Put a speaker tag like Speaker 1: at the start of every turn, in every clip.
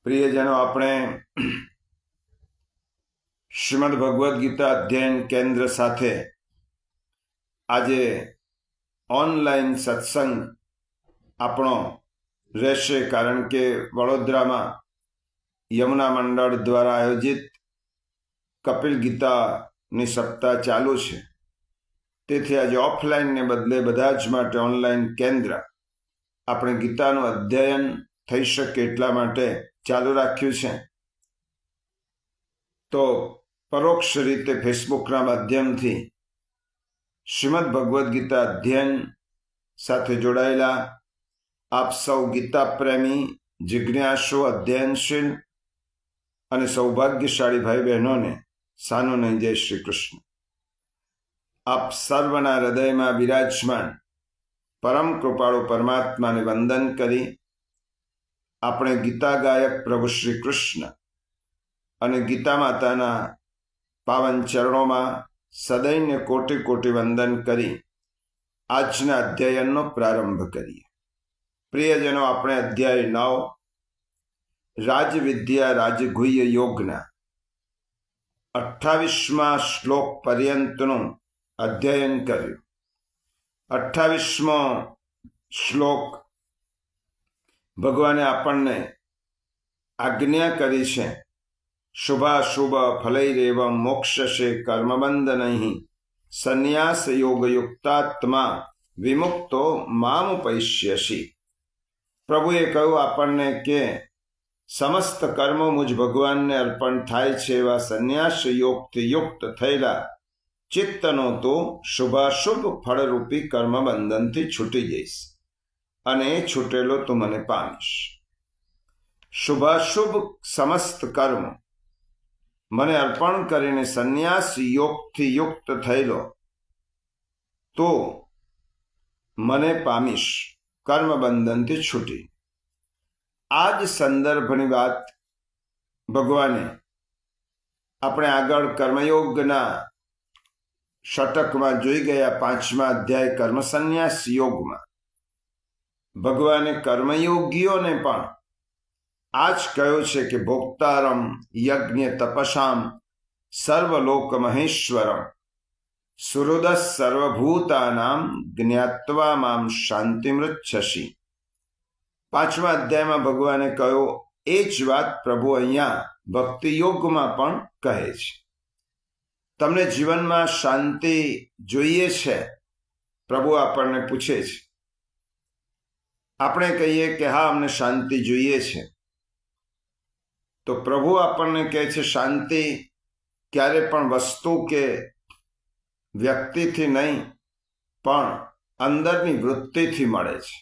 Speaker 1: પ્રિયજનો, આપણે શ્રીમદ ભગવદ્ ગીતા અધ્યયન કેન્દ્ર સાથે આજે ઓનલાઈન સત્સંગ આપણો રહેશે, કારણ કે વડોદરામાં યમુના મંડળ દ્વારા આયોજિત કપિલ ગીતાની સપ્તાહ ચાલુ છે. તેથી આજે ઓફલાઈનને બદલે બધા જ માટે ઓનલાઈન કેન્દ્ર આપણે ગીતાનું અધ્યયન થઈ શકે એટલા માટે ચાલુ રાખ્યું છે. તો પરોક્ષ રીતે ફેસબુકના માધ્યમથી શ્રીમદ ભગવદ્ ગીતા અધ્યયન સાથે જોડાયેલા આપ સૌ ગીતા પ્રેમી, જિજ્ઞાસુ, અધ્યયનશીલ અને સૌભાગ્યશાળી ભાઈ બહેનોને સાનુનય જય શ્રી કૃષ્ણ. આપ સર્વના હૃદયમાં બિરાજમાન પરમ કૃપાળુ પરમાત્માને વંદન કરી આપણે ગીતા ગાયક પ્રભુ શ્રી કૃષ્ણ અને ગીતા માતાના પાવન ચરણોમાં સદૈન્ય કોટી કોટી વંદન કરી આજના અધ્યયનનો પ્રારંભ કરીએ. પ્રિયજનો, આપણે અધ્યાય 9 રાજવિદ્યા રાજગુહ્ય યોગના 28મા શ્લોક પર્યંતનું અધ્યયન કર્યું. 28મો શ્લોક ભગવાને આપણને આજ્ઞા કરી છે, શુભાશુભ ફલૈરેવં મોક્ષશે કર્મબંધનૈઃ સંન્યાસ યોગયુક્તાત્મા વિમુક્તો મામુપૈષ્યસી. પ્રભુએ કહ્યું આપણને કે સમસ્ત કર્મો મુજ ભગવાનને અર્પણ થાય છે એવા સંન્યાસ યોગથી યુક્ત થયેલા ચિત્તનો તો શુભાશુભ ફળરૂપી કર્મબંધનથી છૂટી જઈશ અને એ છૂટેલો તું મને પામીશ. શુભાશુભ સમસ્ત કર્મ મને અર્પણ કરીને સંન્યાસ યોગથી યુક્ત થયેલો તો મને પામીશ, કર્મબંધનથી છૂટી. આ જ સંદર્ભની વાત ભગવાને આપણે આગળ કર્મયોગના ષટકમાં જોઈ ગયા. 5મા અધ્યાય કર્મ સંન્યાસ યોગમાં ભગવાને કર્મયોગીઓને પણ આ જ કહ્યું છે કે ભોક્તારમ યજ્ઞ તપસામ સર્વલોક મહેશ્વરમ સુહૃદઃ સર્વભૂતાનામ જ્ઞાત્વા મામ શાંતિમૃચ્છસી. 5મા અધ્યાયમાં ભગવાને કહ્યું એ જ વાત પ્રભુ અહીંયા ભક્તિ યોગમાં પણ કહે છે. તમને જીવનમાં શાંતિ જોઈએ છે? પ્રભુ આપણને પૂછે છે. આપણે કહીએ કે હા, અમને શાંતિ જોઈએ છે. તો પ્રભુ આપણને કહે છે શાંતિ ક્યારે પણ વસ્તુ કે વ્યક્તિથી નહીં, પણ અંદરની વૃત્તિથી મળે છે.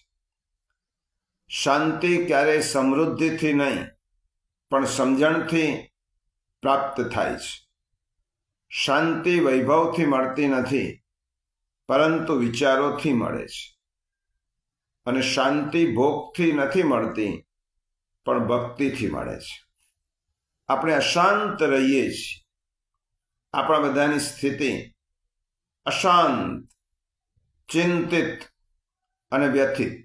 Speaker 1: શાંતિ ક્યારેય સમૃદ્ધિથી નહીં, પણ સમજણથી પ્રાપ્ત થાય છે. શાંતિ વૈભવથી મળતી નથી, પરંતુ વિચારોથી મળે છે. અને શાંતિ ભોગથી નથી મળતી, પણ ભક્તિથી મળે છે. આપણે અશાંત રહીએ છીએ. આપણા બધાની સ્થિતિ અશાંત, ચિંતિત અને વ્યથિત.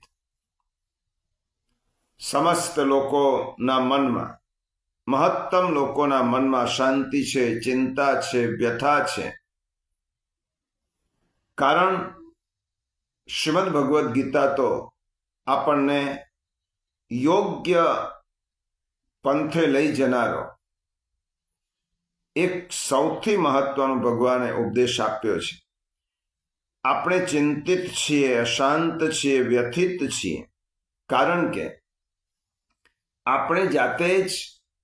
Speaker 1: સમસ્ત લોકોના મનમાં, મહત્તમ લોકોના મનમાં શાંતિ છે, ચિંતા છે, વ્યથા છે. કારણ શ્રીમદ ભગવદ્ ગીતા તો આપણને યોગ્ય પંથે લઈ જનારો એક સૌથી મહત્વનો ભગવાને ઉપદેશ આપ્યો છે. આપણે ચિંતિત છીએ, અશાંત છીએ, વ્યથિત છીએ, કારણ કે આપણે જાતે જ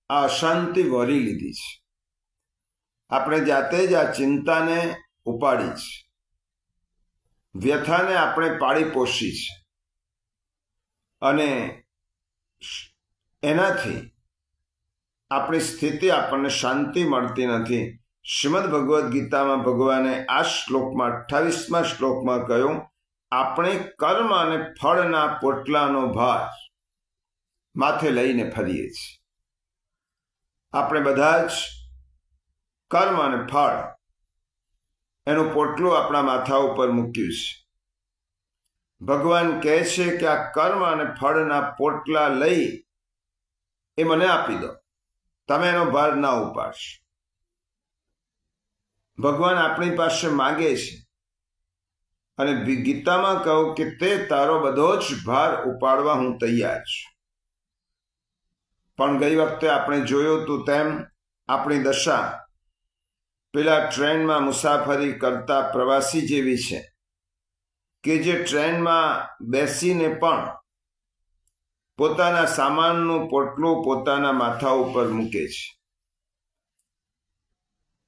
Speaker 1: આ અશાંતિ વરી લીધી છે. આપણે જાતે જ આ ચિંતાને ઉપાડી છે. વ્યથાને આપણે પાળી પોષી છે અને એનાથી આપણી સ્થિતિ, આપણને શાંતિ મળતી નથી. શ્રીમદ ભગવદ્ ગીતામાં ભગવાને આ શ્લોકમાં 28મા શ્લોકમાં કહ્યું, આપણે કર્મ અને ફળના પોટલાનો ભાર માથે લઈને ફરીએ છીએ. આપણે બધા જ કર્મ અને ફળ એનું પોટલું આપણા માથા ઉપર મૂક્યું છે. ભગવાન કહે છે કે આ કર્મ અને ફળના પોટલા લઈ એ મને આપી દો, તમે એનો ભાર ના ઉપાડશો. ભગવાન આપણી પાસે માગે છે અને ગીતામાં કહું કે તે તારો બધો જ ભાર ઉપાડવા હું તૈયાર છું. પણ ગઈ વખતે આપણે જોયું હતું તેમ આપણી દશા પેલા ટ્રેનમાં મુસાફરી કરતા પ્રવાસી જેવી છે કે જે ટ્રેનમાં બેસીને પણ પોતાના સામાનનું પોટલું પોતાના માથા ઉપર મૂકે છે.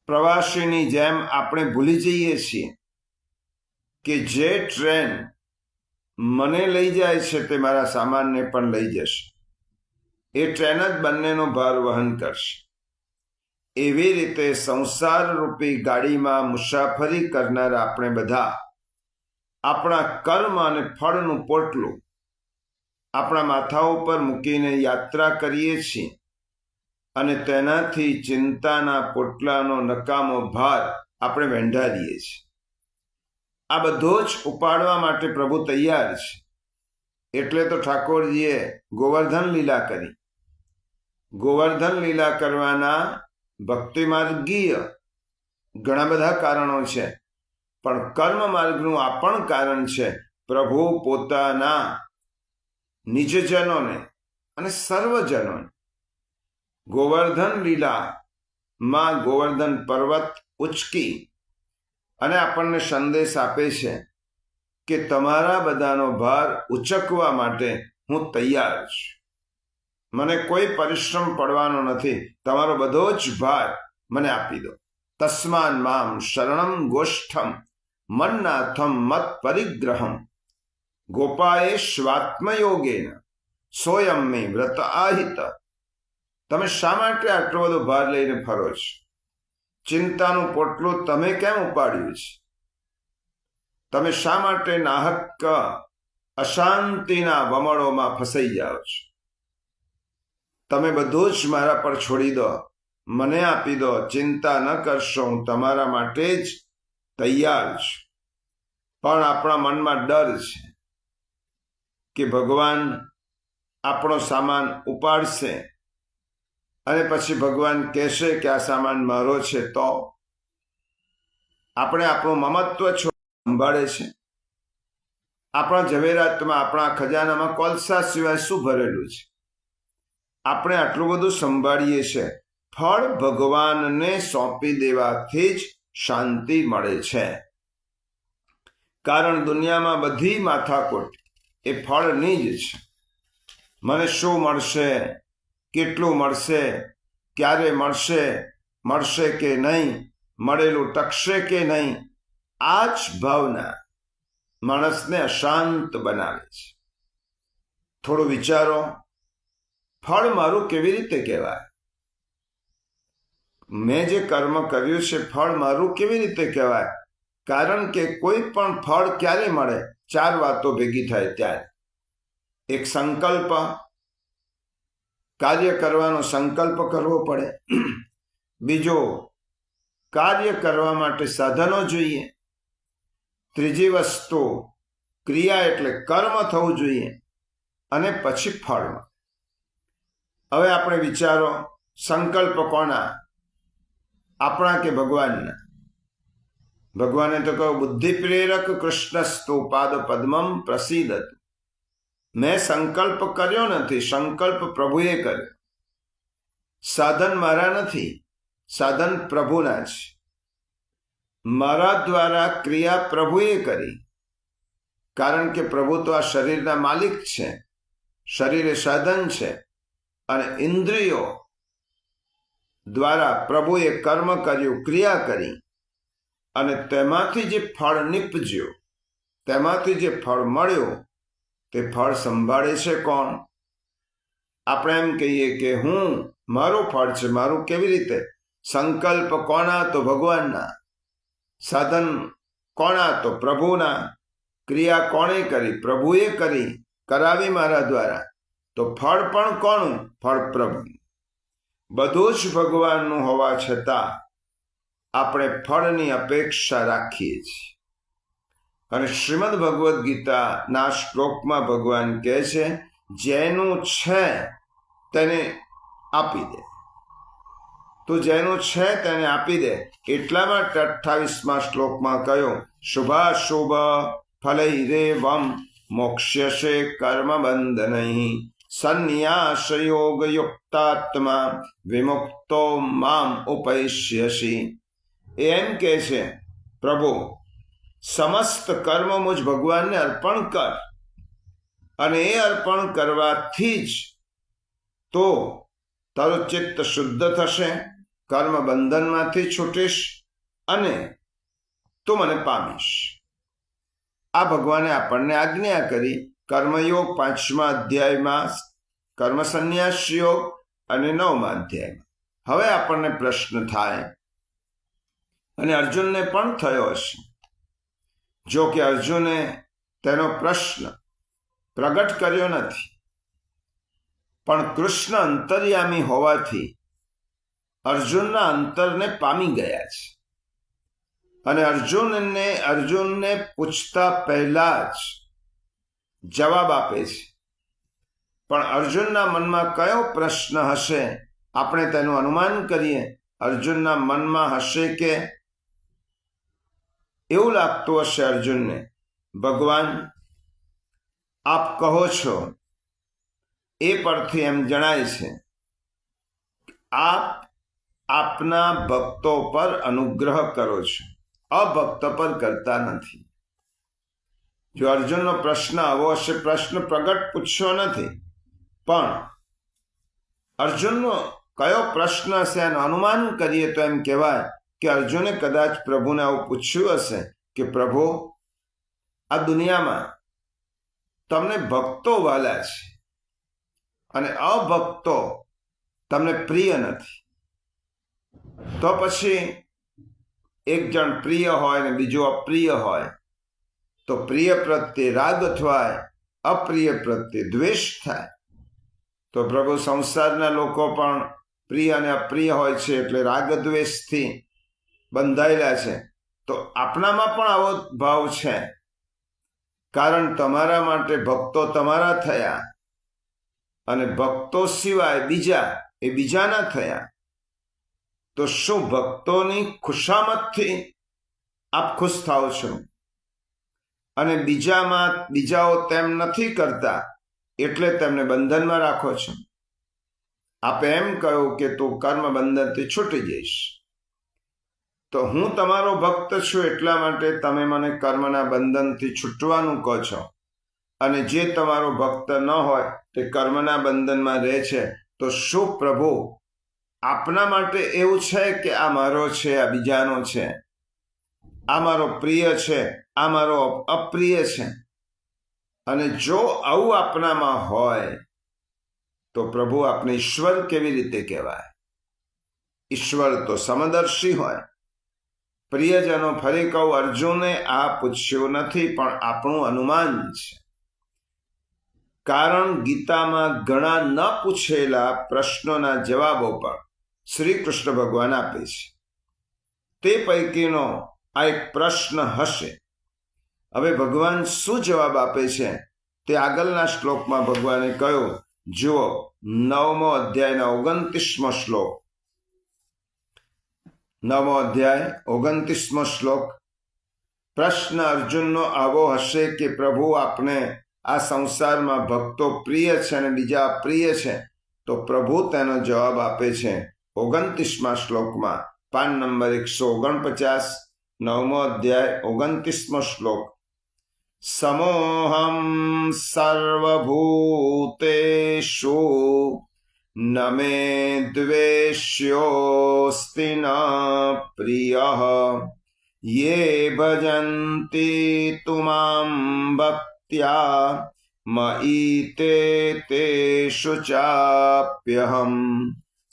Speaker 1: પ્રવાસીની જેમ આપણે ભૂલી જઈએ છીએ કે જે ટ્રેન મને લઈ જાય છે તે મારા સામાનને પણ લઈ જશે. એ ટ્રેન જ બંનેનો ભાર વહન કરશે. એવી રીતે સંસાર રૂપી ગાડીમાં મુસાફરી કરનાર આપણે બધા આપણા કર્મ અને ફળનું પોટલું આપણા માથા ઉપર મૂકીને યાત્રા કરીએ છીએ અને તેનાથી ચિંતાના પોટલાનો નકામો ભાર આપણે વેંઢારીએ છીએ. આ બધો જ ઉપાડવા માટે પ્રભુ તૈયાર છે. એટલે તો ઠાકોરજીએ ગોવર્ધન લીલા કરી. ગોવર્ધન લીલા કરવાના ભક્તિ માર્ગીય ઘણા બધા કારણો છે, પણ કર્મ માર્ગનું આ પણ કારણ છે. પ્રભુ પોતાના નિજજનોને અને સર્વજનોને ગોવર્ધન લીલામાં ગોવર્ધન પર્વત ઉચકી અને આપણને સંદેશ આપે છે કે તમારા બધાનો ભાર ઉચકવા માટે હું તૈયાર છું. મને કોઈ પરિશ્રમ પડવાનો નથી. તમારો બધો જ ભાર મને આપી દો. તસ્માન મામ શરણમ ગોષ્ઠમ મન્નાથમ મત પરિગ્રહમ ગોપાએ સ્વાત્મયોગેન સોયમ મે વ્રત આહિત. તમે શા માટે આટલો બધો ભાર લઈને ફરો છો? ચિંતાનું પોટલું તમે કેમ ઉપાડ્યું છે? તમે શા માટે નાહક અશાંતિના વમળોમાં ફસાઈ જાઓ છો? તમે બધું જ મારા પર છોડી દો, મને આપી દો. ચિંતા ન કરશો, હું તમારા માટે જ તૈયાર છું. પણ આપણા મનમાં ડર છે કે ભગવાન આપણો સામાન ઉપાડશે અને પછી ભગવાન કહેશે કે આ સામાન મારો છે, તો આપણે આપણું મમત્વ સંભાળે છે. આપણા ઝવેરાતમાં, આપણા ખજાનામાં કોલસા સિવાય શું ભરેલું છે? આપણે આટલું બધું સંભાળીએ છીએ. ફળ ભગવાનને સોંપી દેવાથી જ શાંતિ મળે છે. કારણ દુનિયામાં બધી માથાકૂટ એ ફળની જ છે. મને શું મળશે, કેટલું મળશે, ક્યારે મળશે, મળશે કે નહીં, મળેલું ટકશે કે નહીં, આ જ ભાવના માણસને અશાંત બનાવે છે. થોડું વિચારો, ફળ મારું કેવી રીતે કહેવાય? મેં જે કર્મ કર્યું છે ફળ મારું કેવી રીતે કહેવાય? કારણ કે કોઈ પણ ફળ ક્યારે મળે? ચાર વાતો ભેગી થાય ત્યારે. એક સંકલ્પ, કાર્ય કરવાનો સંકલ્પ કરવો પડે. બીજો, કાર્ય કરવા માટે સાધનો જોઈએ. ત્રીજી વસ્તુ, ક્રિયા એટલે કર્મ થવું જોઈએ. અને પછી ફળ. હવે આપણે વિચારો, સંકલ્પ કોના? આપણા કે ભગવાનના? ભગવાને તો કહ્યું, બુદ્ધિ પ્રેરક કૃષ્ણસ્તુ પાદ પદ્મમ પ્રસિદ્ધ. મેં સંકલ્પ કર્યો નથી, સંકલ્પ પ્રભુએ કર્યો. સાધન મારા નથી, સાધન પ્રભુના છે. મારા દ્વારા ક્રિયા પ્રભુએ કરી. કારણ કે પ્રભુ તો આ શરીરના માલિક છે. શરીર એ સાધન છે અને ઇન્દ્રિયો દ્વારા પ્રભુએ કર્મ કર્યું, ક્રિયા કરી અને તેમાંથી જે ફળ નીપજ્યું, તેમાંથી જે ફળ મળ્યું, તે ફળ સંભાળે છે કોણ? આપણે એમ કહીએ કે હું, મારું ફળ છે. મારું કેવી રીતે? સંકલ્પ કોના? તો ભગવાનના. સાધન કોના? તો પ્રભુના. ક્રિયા કોણે કરી? પ્રભુએ કરી, કરાવી મારા દ્વારા. તો ફળ પણ કોનું? ફળ પ્રભુ. બધું જ ભગવાનનું હોવા છતાં આપણે ફળની અપેક્ષા રાખીએ છીએ. અને શ્રીમદ ભગવદ્ ગીતાના શ્લોકમાં ભગવાન કહે છે, જેનું છે તેને આપી દે. તો જેનું છે તેને આપી દે. એટલા માટે 28મા શ્લોકમાં કહ્યું, શુભાશુભ ફલૈરેવમ મોક્ષ્યસે કર્મ બંધનૈ સંન્યાસ યોગ યુક્તાત્મા વિમુક્તો મામ ઉપૈષ્યસી. એમ કે છે, પ્રભુ સમસ્ત કર્મ મુજ ભગવાનને અર્પણ કર, અને એ અર્પણ કરવાથી જ તો તારું ચિત્ત શુદ્ધ થશે, કર્મ બંધનમાંથી છૂટીશ અને તું મને પામીશ. આ ભગવાને આપણને આજ્ઞા કરી. કર્મયોગ 5મા અધ્યાયમાં, કર્મ સંન્યાસ યોગ અને 9મા અધ્યાયમાં. હવે આપણને પ્રશ્ન થાય, અને અર્જુનને પણ થયો હશે. જો કે અર્જુને તેનો પ્રશ્ન પ્રગટ કર્યો નથી, પણ કૃષ્ણ અંતર્યામી હોવાથી અર્જુનના અંતરને પામી ગયા છે. અને અર્જુનને પૂછતા પહેલા જ જવાબ આપે છે. પણ અર્જુનના મનમાં કયો પ્રશ્ન હશે, આપણે તેનું અનુમાન કરીએ. અર્જુનના મનમાં હશે કે એવું લાગતું હશે અર્જુનને, ભગવાન આપ કહો છો એ પરથી એમ જણાય છે, આપ આપના ભક્તો પર અનુગ્રહ કરો છો, અભક્ત પર કરતા નથી. જો અર્જુનનો પ્રશ્ન આવો હશે, પ્રશ્ન પ્રગટ પૂછ્યો નથી, પણ અર્જુનનો કયો પ્રશ્ન હશે એનું અનુમાન કરીએ તો એમ કહેવાય કે અર્જુને કદાચ પ્રભુને આવું પૂછ્યું હશે કે પ્રભુ, આ દુનિયામાં તમને ભક્તો વાલા છે અને અભક્તો તમને પ્રિય નથી. તો પછી એક જણ પ્રિય હોય ને બીજો અપ્રિય હોય, તો પ્રિય પ્રત્યે રાગ થાય, અપ્રિય પ્રત્યે દ્વેષ થાય. તો પ્રભુ સંસારના લોકો પણ પ્રિય અને અપ્રિય હોય છે, એટલે રાગ દ્વેષથી બંધાયેલા છે. તો આપણામાં પણ આવો ભાવ છે, કારણ તમારા માટે ભક્તો તમારા થયા અને ભક્તો સિવાય બીજા એ બીજાના થયા. તો શું ભક્તોની ખુશામતથી આપ ખુશ થાઓ છો અને બીજાઓ તેમ નથી કરતા એટલે તેમને બંધનમાં રાખો છો? આપે એમ કહ્યું કે તું કર્મ બંધનથી છૂટી જઈશ. તો હું તમારો ભક્ત છું એટલા માટે તમે મને કર્મના બંધનથી છૂટવાનું કહો છો, અને જે તમારો ભક્ત ન હોય તે કર્મના બંધનમાં રહે છે. તો શું પ્રભુ આપના માટે એવું છે કે આ મારો છે, આ બીજાનો છે, આ મારો પ્રિય છે, આ મારો અપ્રિય છે? અને જો આવું આપનામાં હોય તો પ્રભુ આપને ઈશ્વર કેવી રીતે કહેવાય? ઈશ્વર તો સમદર્શી હોય. પ્રિયજનો, ફરી કહું, અર્જુને આ પૂછ્યું નથી, પણ આપણું અનુમાન છે. કારણ ગીતામાં ઘણા ન પૂછેલા પ્રશ્નોના જવાબો પણ શ્રી કૃષ્ણ ભગવાન આપે છે. તે પૈકીનો આ એક પ્રશ્ન હશે. હવે ભગવાન શું જવાબ આપે છે તે આગળના શ્લોકમાં ભગવાને કહ્યું. જુઓ, 9મો અધ્યાયના 29મો શ્લોક. 9મો અધ્યાય 29મો શ્લોક. પ્રશ્ન અર્જુનનો આવો હશે કે પ્રભુ આપને આ સંસારમાં ભક્તો પ્રિય છે અને બીજા અપ્રિય છે. તો પ્રભુ તેનો જવાબ આપે છે 29મા શ્લોકમાં, પાન નંબર 149, 9મો અધ્યાય 29મો શ્લોક. સમોહમ સર્વભૂતેષુ ન મે દ્વેષ્યોસ્તિ ન પ્રિયઃ યે ભજન્તિ તુ માં ભક્ત્યા મયિ તે તેષુ ચાપ્યહમ.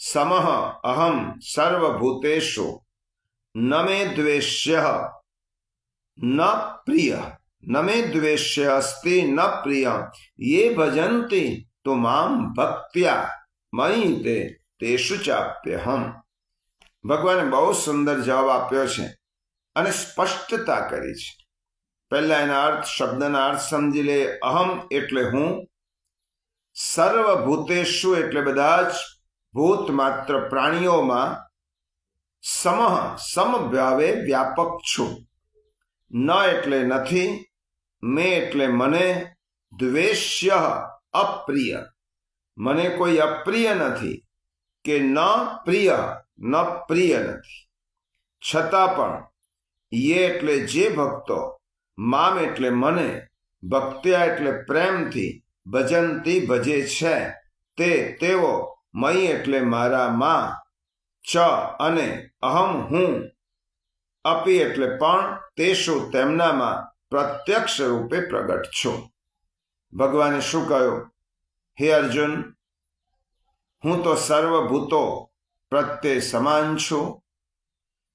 Speaker 1: સમઃ અહં સર્વભૂતેષુ ન મે દ્વેષ્યઃ ન પ્રિયઃ ન મે દ્વેષ્ય અસ્તિ ન પ્રિય યે ભજન્તિ તુ માં ભક્ત્યા મયિ તે તેષુ ચાપ્યહમ. ભગવાને બહુ સુંદર જવાબ આપ્યો છે અને સ્પષ્ટતા કરી છે. પહેલા એના અર્થ, શબ્દના અર્થ સમજી લે. અહમ એટલે હું, સર્વભૂતેષુ એટલે બધા જ ભૂત માત્ર પ્રાણીઓમાં સમભાવે વ્યાપક છું. ન એટલે નથી, મે એટલે મને, દ્વેષ્ય અપ્રિય, મને કોઈ અપ્રિય નથી, કે ન પ્રિય નથી. છતાં પણ યે એટલે જે ભક્તો, મામ એટલે મને, ભક્ત્યા એટલે પ્રેમથી, ભજંતી ભજે છે તેઓ, મયી એટલે મારામાં, ચ અને, અહમ હું, અપી એટલે પણ, તેષુ તેમનામાં, પ્રત્યક્ષ રૂપે પ્રગટ છું. ભગવાને શું કહ્યું? હે અર્જુન, હું તો સર્વભૂતો પ્રત્યે સમાન છું.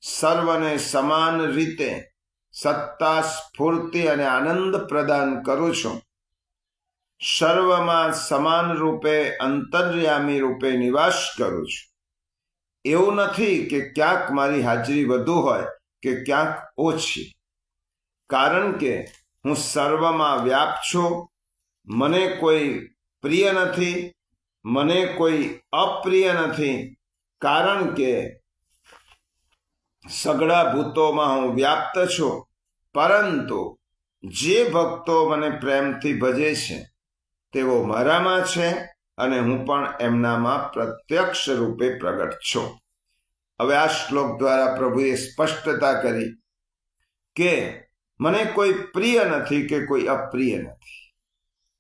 Speaker 1: સર્વને સમાન રીતે સત્તા, સ્ફૂર્તિ અને આનંદ પ્રદાન કરું છું. સર્વમાં સમાન રૂપે અંતર્યામી રૂપે નિવાસ કરું છું. એવું નથી કે ક્યાંક મારી હાજરી વધુ હોય કે ક્યાંક ઓછી, કારણ કે હું સર્વમાં વ્યાપ છું. મને કોઈ પ્રિય નથી, મને કોઈ અપ્રિય નથી, કારણ કે સગળા ભૂતોમાં હું વ્યાપ્ત છું. પરંતુ જે ભક્તો મને પ્રેમથી ભજે છે તેઓ મારામાં છે અને હું પણ એમનામાં પ્રત્યક્ષ રૂપે પ્રગટ છું. હવે આ શ્લોક દ્વારા પ્રભુએ સ્પષ્ટતા કરી કે મને કોઈ પ્રિય નથી કે કોઈ અપ્રિય નથી,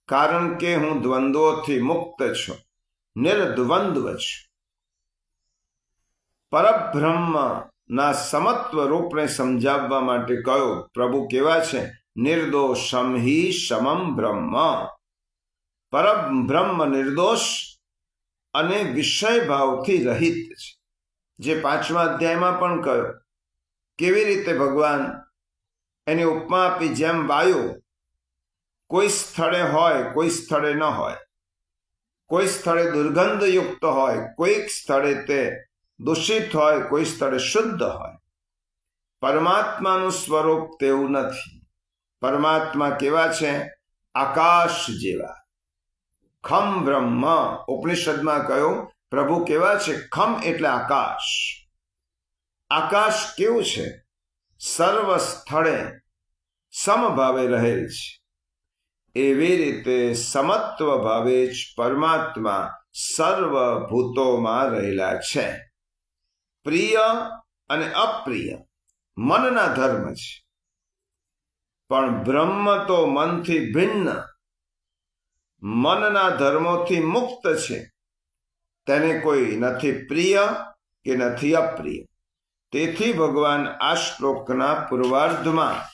Speaker 1: કારણ કે હું દ્વંદ્વોથી મુક્ત છું, નિર્દ્વંદ્વ છું. પરબ્રહ્મના સમત્વ રૂપને સમજાવવા માટે કહ્યું. પ્રભુ કેવા છે? નિર્દોષમ હિ સમમ બ્રહ્મ. પરબ્રહ્મ નિર્દોષ અને વિષય ભાવથી રહિત છે. જે 5મા અધ્યાયમાં પણ કહ્યું. કેવી રીતે ભગવાન એની ઉપમા આપી, જેમ વાયુ કોઈ સ્થળે હોય, કોઈ સ્થળે ન હોય, કોઈ સ્થળે દુર્ગંધયુક્ત હોય, કોઈક સ્થળે તે દૂષિત હોય, કોઈ સ્થળે શુદ્ધ હોય. પરમાત્માનું સ્વરૂપ તેવું નથી. પરમાત્મા કેવા છે? આકાશ જેવા. ખમ બ્રહ્મ. ઉપનિષદમાં કહ્યું પ્રભુ કેવા છે? ખમ એટલે આકાશ. આકાશ કેવું છે? સર્વ સ્થળે સમભાવે રહેલ છે. એવી રીતે સમત્વ ભાવે જ પરમાત્મા સર્વભૂતોમાં રહેલા છે. પ્રિય અને અપ્રિય મનના ધર્મ છે, પણ બ્રહ્મ તો મનથી ભિન્ન, મનના ધર્મોથી મુક્ત છે. તેને કોઈ નથી પ્રિય કે નથી અપ્રિય. તેથી ભગવાન આ શ્લોકના પૂર્વાર્ધમાં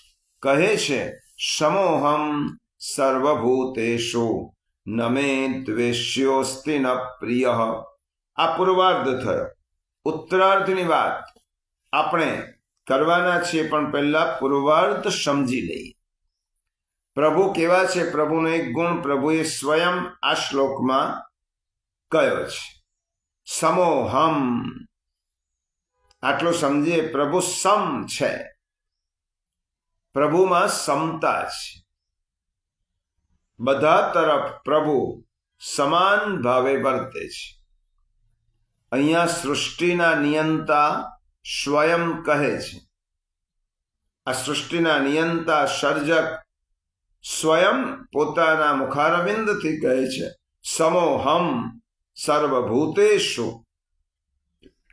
Speaker 1: કહે છે, સમોહમ સર્વભૂતેષુ ન મે દ્વેષ્યોસ્તિ ન પ્રિય. આ પૂર્વાર્ધ થયો. ઉત્તરાર્ધની વાત આપણે કરવાના છીએ, પણ પહેલા પૂર્વાર્ધ સમજી લઈએ. પ્રભુ કેવા છે? પ્રભુનો એક ગુણ પ્રભુએ સ્વયં આ શ્લોકમાં કયો છે. સમોહમ. આટલું સમજીએ. પ્રભુ સમ છે. પ્રભુમાં સમતા છે. બધા તરફ પ્રભુ સમાન ભાવે વર્તે છે. અહીંયા સૃષ્ટિના નિયંતા સ્વયં કહે છે. આ સૃષ્ટિના નિયંતા સર્જક સ્વયં પોતાના મુખારવિંદથી કહે છે, સમોહમ સર્વભૂતેષુ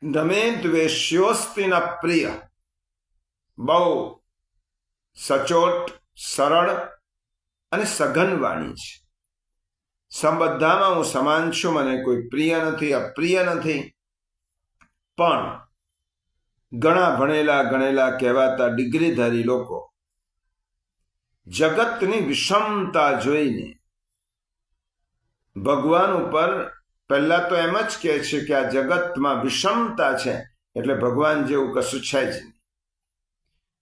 Speaker 1: ન મે દ્વેષ્યોસ્તિ ન પ્રિય. બહુ સચોટ, સરળ અને સઘન વાણી છે. બધામાં હું સમાન છું, મને કોઈ પ્રિય નથી, અપ્રિય નથી. પણ ઘણા ભણેલા ગણેલા કહેવાતા ડિગ્રીધારી લોકો જગતની વિષમતા જોઈને ભગવાન ઉપર પહેલા તો એમ જ કહે છે કે આ જગતમાં વિષમતા છે, એટલે ભગવાન જેવું કશું છે જ નહીં.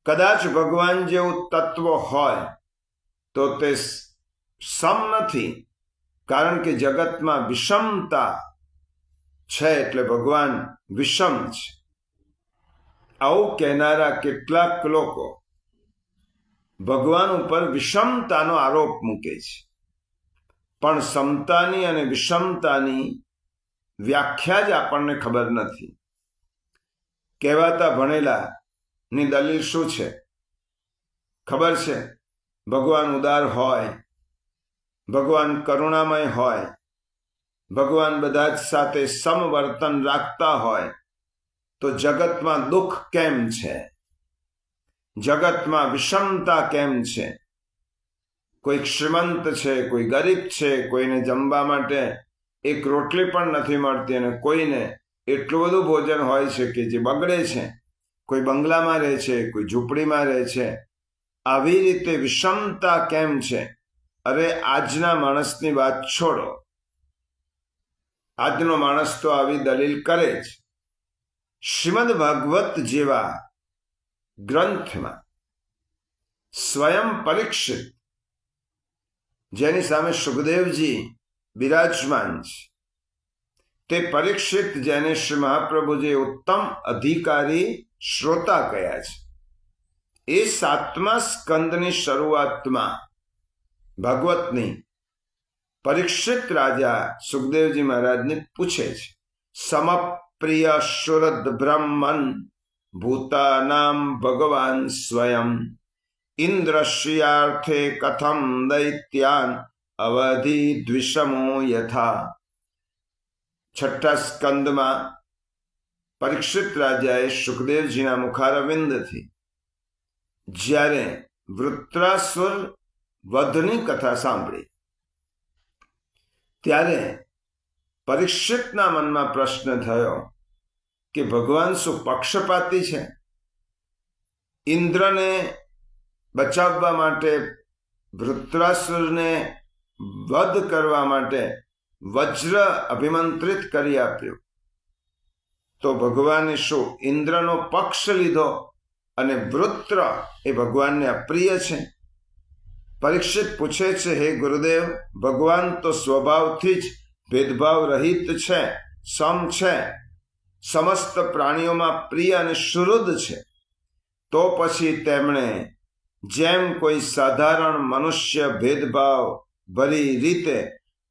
Speaker 1: કદાચ ભગવાન જેવું તત્વ હોય તો તે સમ નથી, કારણ કે જગતમાં વિષમતા છે એટલે ભગવાન વિષમ છે. આવું કહેનારા કેટલાક લોકો ભગવાન ઉપર વિષમતાનો આરોપ મૂકે છે. પણ સમતાની અને વિષમતાની વ્યાખ્યા જ આપણને ખબર નથી. કહેવાતા ભણેલાની દલીલ શું છે? ખબર છે, ભગવાન ઉદાર હોય, ભગવાન કરુણામય હોય, ભગવાન બધા જ સાથે સમવર્તન રાખતા હોય, તો જગતમાં દુઃખ કેમ છે? જગતમાં વિષમતા કેમ છે? કોઈક શ્રીમંત છે, કોઈ ગરીબ છે, કોઈને જમવા માટે એક રોટલી પણ નથી મળતી અને કોઈને એટલું બધું ભોજન હોય છે કે જે બગડે છે. કોઈ બંગલામાં રહે છે, કોઈ ઝૂંપડીમાં રહે છે. આવી રીતે વિષમતા કેમ છે? અરે આજના માણસની વાત છોડો, આજનો માણસ તો આવી દલીલ કરે જ. શ્રીમદ ભાગવત જેવા ગ્રંથમાં સ્વયં પરીક્ષિત, જેની સામે સુખદેવજી બિરાજમાન છે, તે પરીક્ષિત જેને શ્રી મહાપ્રભુજી ઉત્તમ અધિકારી શ્રોતા કયા છે, એ 7મા સ્કંદની શરૂઆતમાં ભાગવતની પરીક્ષિત રાજા સુખદેવજી મહારાજને પૂછે છે, સમપ્રિય શુરદ બ્રહ્મન ભૂતાનામ ભગવાન સ્વયં ઇન્દ્રશ્યાર્થે કથમ દૈત્યાન અવધિ દ્વિષમો યથા. 6ઠા સ્કંદમાં પરીક્ષિત રાજાએ સુખદેવજીના મુખારવિંદથી જ્યારે વૃત્રાસુર વધની કથા સાંભળી, ત્યારે પરીક્ષિતના મનમાં પ્રશ્ન થયો કે ભગવાન શું પક્ષપાતી છે? ઇન્દ્રને બચાવવા માટે, વૃત્રાસુરને વધ કરવા માટે વજ્ર અભિમંત્રિત કરી આપ્યું, તો ભગવાને શું ઇન્દ્રનો પક્ષ લીધો અને વૃત્ર એ ભગવાનને અપ્રિય છે? પરીક્ષિત પૂછે છે, હે ગુરુદેવ, ભગવાન તો સ્વભાવથી જ ભેદભાવ રહિત છે, સમ છે, સમસ્ત પ્રાણીઓમાં પ્રિય અને શુદ્ધ છે. તો પછી તેમણે જેમ કોઈ સાધારણ મનુષ્ય ભેદભાવ ભરી રીતે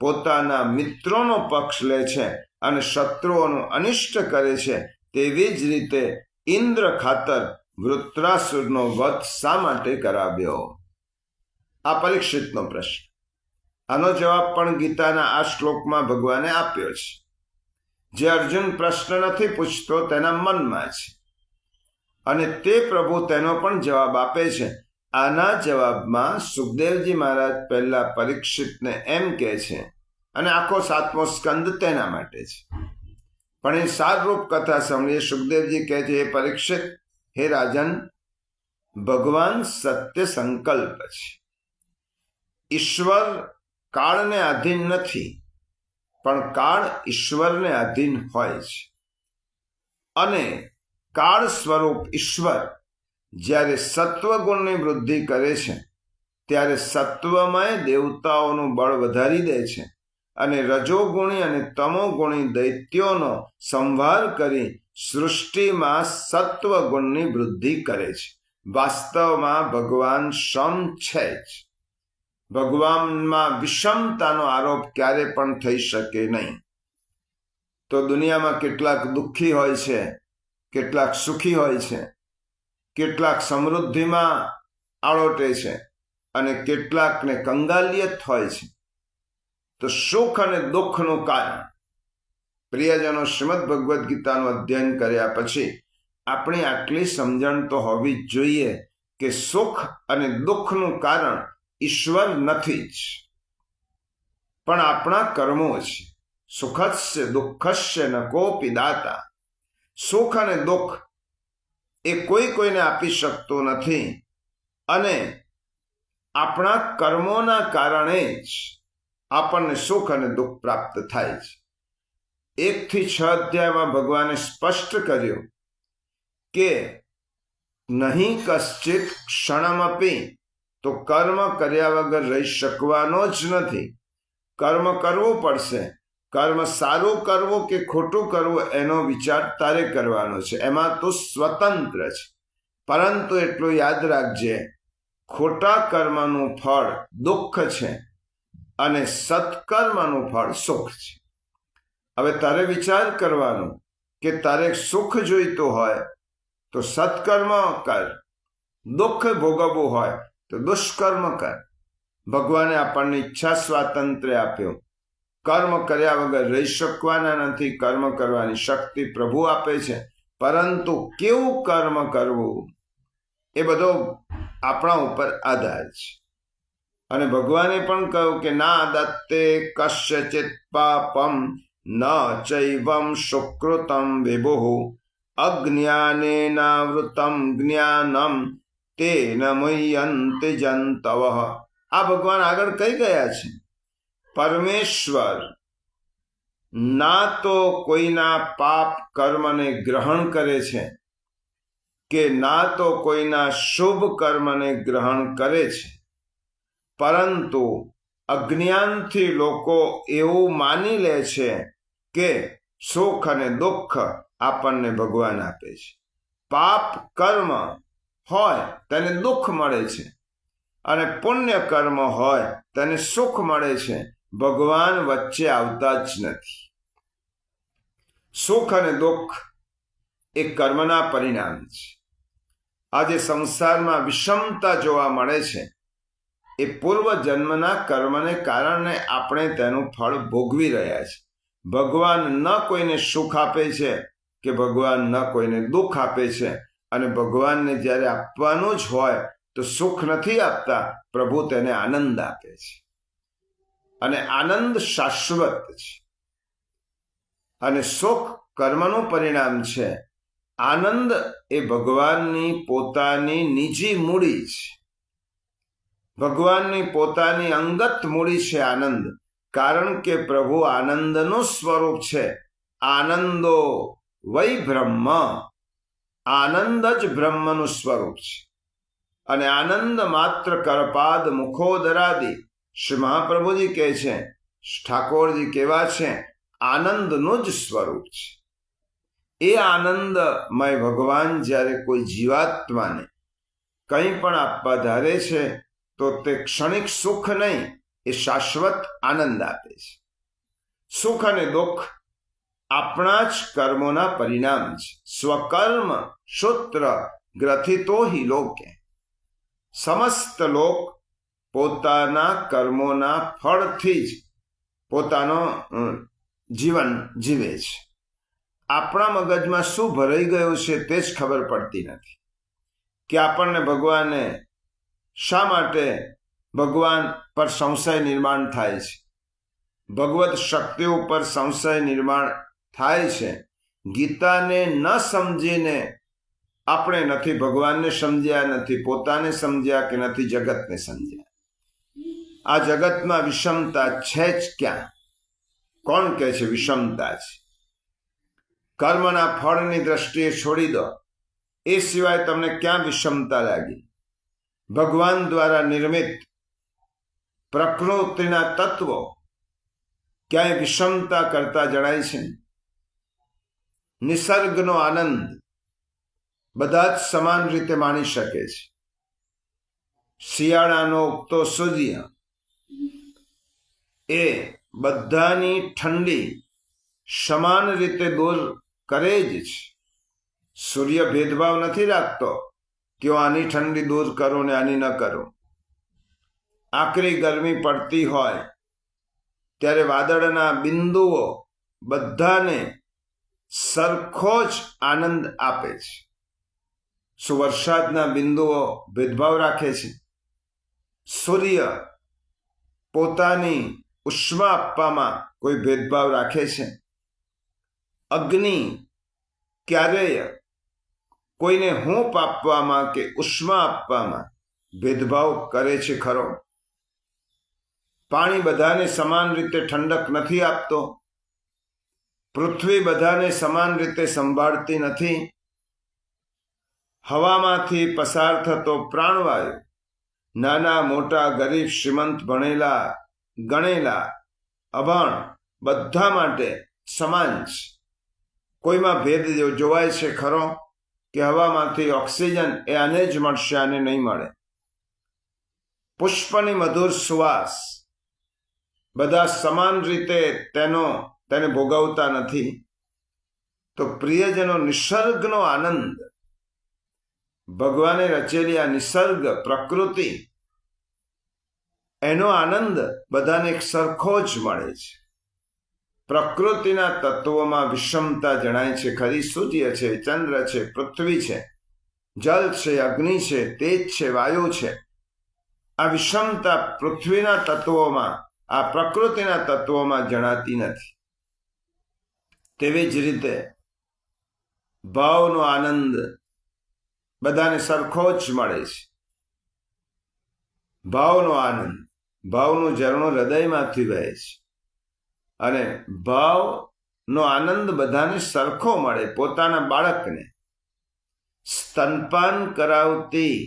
Speaker 1: પોતાના મિત્રોનો પક્ષ લે છે અને શત્રુઓનું અનિષ્ટ કરે છે, તેવી જ રીતે ઇન્દ્ર ખાતર વૃત્રાસુરનો વધ શા માટે કરાવ્યો? આ પરીક્ષિતનો પ્રશ્ન. આનો જવાબ પણ ગીતાના આ શ્લોકમાં ભગવાને આપ્યો છે. જે અર્જુન પ્રશ્ન નથી પૂછતો તેના મનમાં છે, અને તે પ્રભુ તેનો પણ જવાબ આપે છે. આના જવાબમાં સુખદેવજી મહારાજ પહેલા પરીક્ષિતને એમ કહે છે, અને આખો 7મો સ્કંદ તેના માટે છે, પણ એ સારરૂપ કથા સાંભળીએ. સુખદેવજી કહે છે, હે પરીક્ષિત, હે રાજન, ભગવાન સત્ય સંકલ્પ છે. ઈશ્વર કાળને આધીન નથી, પણ કાળ ઈશ્વરને આધીન હોય છે. અને કાળ સ્વરૂપ ઈશ્વર જ્યારે સત્વગુણની વૃદ્ધિ કરે છે, ત્યારે સત્વમય દેવતાઓનું બળ વધારી દે છે અને રજોગુણી અને તમોગુણી દૈત્યોનો સંહાર કરી સૃષ્ટિમાં સત્વગુણની વૃદ્ધિ કરે છે. વાસ્તવમાં ભગવાન સમ છે જ. ભગવાનમાં વિષમતાનો આરોપ ક્યારે પણ થઈ શકે નહીં. તો દુનિયામાં કેટલાક દુઃખી હોય છે, કેટલાક સુખી હોય છે, કેટલાક સમૃદ્ધિમાં આળોટે છે અને કેટલાકને કંગાલિયત હોય છે. તો સુખ અને દુઃખનું કારણ, પ્રિયજનો, શ્રીમદ ભગવદ્ ગીતાનું અધ્યયન કર્યા પછી આપણી આટલી સમજણ તો હોવી જ જોઈએ કે સુખ અને દુઃખનું કારણ ઈશ્વર નથી જ, પણ આપણા કર્મો છે. સુખસ્ય દુઃખસ્ય ન કોપી દાતા. સુખ અને દુઃખ એ કોઈને આપી શકતો નથી, અને આપણા કર્મોના કારણે જ આપણને સુખ અને દુઃખ પ્રાપ્ત થાય છે. 1 થી 6 અધ્યાયમાં ભગવાને સ્પષ્ટ કર્યું કે નહીં કશ્ચિત ક્ષણમપી, તો કર્મ કર્યા વગર રહી શકવાનો જ નથી. કર્મ કરવું પડશે. કર્મ સારું કરવું કે ખોટું કરવું એનો વિચાર તારે કરવાનો છે, એમાં તું સ્વતંત્ર છે. પરંતુ એટલું યાદ રાખજે, ખોટા કર્મનું ફળ દુઃખ છે અને સત્કર્મનું ફળ સુખ છે. હવે તારે વિચાર કરવાનો કે તારે સુખ જોઈતું હોય તો સત્કર્મ કર, દુઃખ ભોગવવું હોય તો દુષ્કર્મ કર. ભગવાને આપણને ઈચ્છા સ્વાતંત્ર્ય આપ્યું. કર્મ કર્યા વગર રહી શકવાના નથી. કર્મ કરવાની શક્તિ પ્રભુ આપે છે, પરંતુ કેવું કર્મ કરવું એ બધો આપણા ઉપર આધાર છે. અને ભગવાને પણ કહ્યું કે ના દત્તે કશ્યચિત પાપમ ન ચૈવમ સુકૃતમ વિભુઃ અજ્ઞાનેનાવૃતમ જ્ઞાનમ તેન મુહ્યન્તિ જંતવઃ. આ ભગવાન આગળ કહી ગયા છે. પરમેશ્વર ના તો કોઈના પાપ કર્મને ગ્રહણ કરે છે કે ના તો કોઈના શુભ કર્મને ગ્રહણ કરે છે, પરંતુ અજ્ઞાનથી લોકો એવું માની લે છે કે સુખ અને દુઃખ આપણને ભગવાન આપે છે. પાપ કર્મ હોય તેને દુઃખ મળે છે અને પુણ્ય કર્મ હોય તેને સુખ મળે છે. ભગવાન વચ્ચે આવતા જ નથી. સુખ અને દુઃખ એ કર્મના પરિણામ છે. આજે સંસારમાં વિષમતા જોવા મળે છે એ પૂર્વ જન્મના કર્મને કારણે આપણે તેનું ફળ ભોગવી રહ્યા છીએ. ભગવાન ન કોઈને સુખ આપે છે કે ભગવાન ન કોઈને દુઃખ આપે છે. અને ભગવાનને જ્યારે આપવાનું જ હોય તો સુખ નથી આપતા, પ્રભુ તેને આનંદ આપે છે. અને આનંદ શાશ્વત છે અને સુખ કર્મનું પરિણામ છે. આનંદ એ ભગવાનની પોતાની નિજી મૂડી છે. ભગવાનની પોતાની અંગત મૂડી છે આનંદ, કારણ કે પ્રભુ આનંદનું સ્વરૂપ છે. આનંદો વૈ બ્રહ્મ, આનંદ જ બ્રહ્મનું સ્વરૂપ છે. અને આનંદ માત્ર કરપાદ મુખોદરાદિ. શ્રી મહાપ્રભુજી કહે છે, ઠાકોરજી કેવા છે, આનંદનું જ સ્વરૂપ છે. એ આનંદમય ભગવાન જ્યારે કોઈ જીવાત્માને કંઈ પણ આપવા ધારે છે તો તે ક્ષણિક સુખ નહીં, એ શાશ્વત આનંદ આપે છે. સુખ અને દુઃખ આપણા જ કર્મોના પરિણામ છે. સ્વકર્મ સૂત્ર ગ્રથિતો હિ લોકે. સમસ્ત લોક પોતાના કર્મોના ફળથી જ પોતાનો જીવન જીવે છે. આપણા મગજમાં શું ભરાઈ ગયું છે તે જ ખબર પડતી નથી કે આપણને ભગવાને શા માટે ભગવાન પર સંશય નિર્માણ થાય છે. ભગવત શક્તિ ઉપર સંશય નિર્માણ થાય છે. ગીતાને ન સમજીને આપણે નથી ભગવાનને સમજ્યા, નથી પોતાને સમજ્યા કે નથી જગતને સમજ્યા. આ જગતમાં વિષમતા છે જ ક્યાં? કોણ કહે છે વિષમતા છે? કર્મના ફળની દ્રષ્ટિએ છોડી દો, એ સિવાય તમને ક્યાં વિષમતા લાગી? ભગવાન દ્વારા નિર્મિત પ્રકૃતિના તત્વો ક્યાંય વિષમતા કરતા જણાય છે? નિસર્ગનો આનંદ બધા જ સમાન રીતે માણી શકે છે. શિયાળાનો ઉગતો સૂર્ય એ બધાની ઠંડી સમાન રીતે દૂર કરે જ છે. સૂર્ય ભેદભાવ નથી રાખતો કે હું આની ઠંડી દૂર કરું ને આની ન કરું. આકરી ગરમી પડતી હોય ત્યારે વાદળના બિંદુઓ બધાને સરખો જ આનંદ આપે છે. શું વરસાદના બિંદુઓ ભેદભાવ રાખે છે? સૂર્ય પોતાની ઉષ્મા આપવામાં કોઈ ભેદભાવ રાખે છે? અગ્નિ ક્યારેય કોઈને હૂંફ આપવામાં કે ઉષ્મા આપવામાં ભેદભાવ કરે છે ખરો? પાણી બધાને સમાન રીતે ઠંડક નથી આપતો. પૃથ્વી બધાને સમાન રીતે સંભાળતી નથી. હવામાંથી પસાર થતો પ્રાણવાયુ નાના મોટા ગરીબ શ્રીમંત ભણેલા ગણેલા અભણ બધા માટે સમાન છે. કોઈમાં ભેદ જોવાય છે ખરો કે હવામાંથી ઓક્સિજન એ આને જ મળશે, આને નહીં મળે? પુષ્પની મધુર સુવાસ બધા સમાન રીતે તેનો તેને ભોગવતા નથી. તો પ્રિયજનો, નિસર્ગનો આનંદ, ભગવાને રચેલી આ નિસર્ગ પ્રકૃતિ, એનો આનંદ બધાને એક સરખો જ મળે છે. પ્રકૃતિના તત્વોમાં વિષમતા જણાય છે ખરી. સૂર્ય છે, ચંદ્ર છે, પૃથ્વી છે, જલ છે, અગ્નિ છે, તેજ છે, વાયુ છે. આ વિષમતા પૃથ્વીના તત્વોમાં, આ પ્રકૃતિના તત્વોમાં જણાતી નથી. તેવી જ રીતે ભાવનો આનંદ બધાને સરખો જ મળે છે. ભાવનો આનંદ, ભાવનું ઝરણું હૃદયમાંથી વહે છે અને ભાવનો આનંદ બધાને સરખો મળે. પોતાના બાળકને સ્તનપાન કરાવતી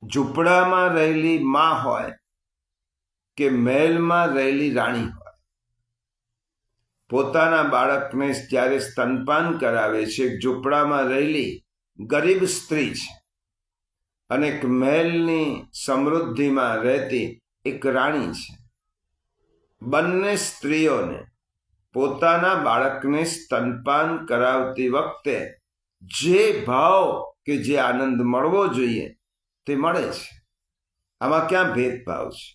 Speaker 1: ઝૂંપડામાં રહેલી માં હોય કે મહેલમાં રહેલી રાણી હોય, પોતાના બાળકને જ્યારે સ્તનપાન કરાવે છે, એક ઝૂંપડામાં રહેલી ગરીબ સ્ત્રી છે અને એક મહેલની સમૃદ્ધિમાં રહેતી એક રાણી છે. બંને સ્ત્રીઓને પોતાના બાળકને સ્તનપાન કરાવતી વખતે જે ભાવ કે જે આનંદ મળવો જોઈએ તે મળે છે. આમાં ક્યાં ભેદભાવ છે?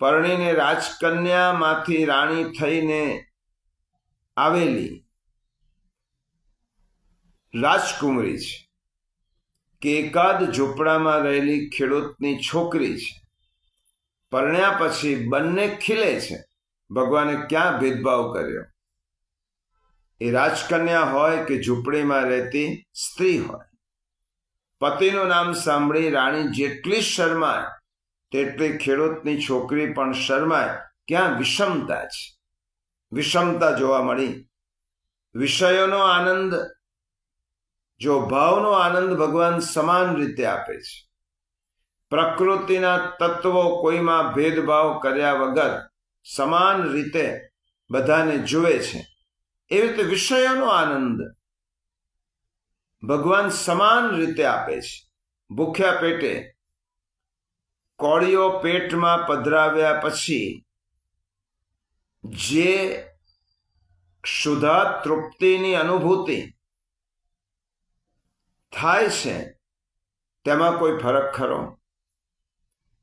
Speaker 1: પરણીને રાજકન્યામાંથી રાણી થઈને આવેલી રાજકુમારી છે કે એકાદ ઝૂંપડામાં રહેલી ખેડૂતની છોકરી છે, પરણ્યા પછી બંને ખીલે છે. ભગવાને ક્યાં ભેદભાવ કર્યો? એ રાજકન્યા હોય કે ઝૂંપડીમાં રહેતી સ્ત્રી હોય, પતિનું નામ સાંભળી રાણી જેટલી શરમાય તેટલી ખેડૂતની છોકરી પણ શરમાય. ક્યાં વિષમતા છે? વિષમતા જોવા મળી. વિષયોનો આનંદ, જો ભાવનો આનંદ ભગવાન સમાન રીતે આપે છે. પ્રકૃતિના તત્વો કોઈમાં ભેદભાવ કર્યા વગર સમાન રીતે બધાને જુએ છે. એવી રીતે વિષયોનો આનંદ ભગવાન સમાન રીતે આપે છે. ભૂખ્યા પેટે કોળીઓ પેટમાં પધરાવ્યા પછી જે ક્ષુધા તૃપ્તિની અનુભૂતિ થાય છે તેમાં કોઈ ફરક ખરો?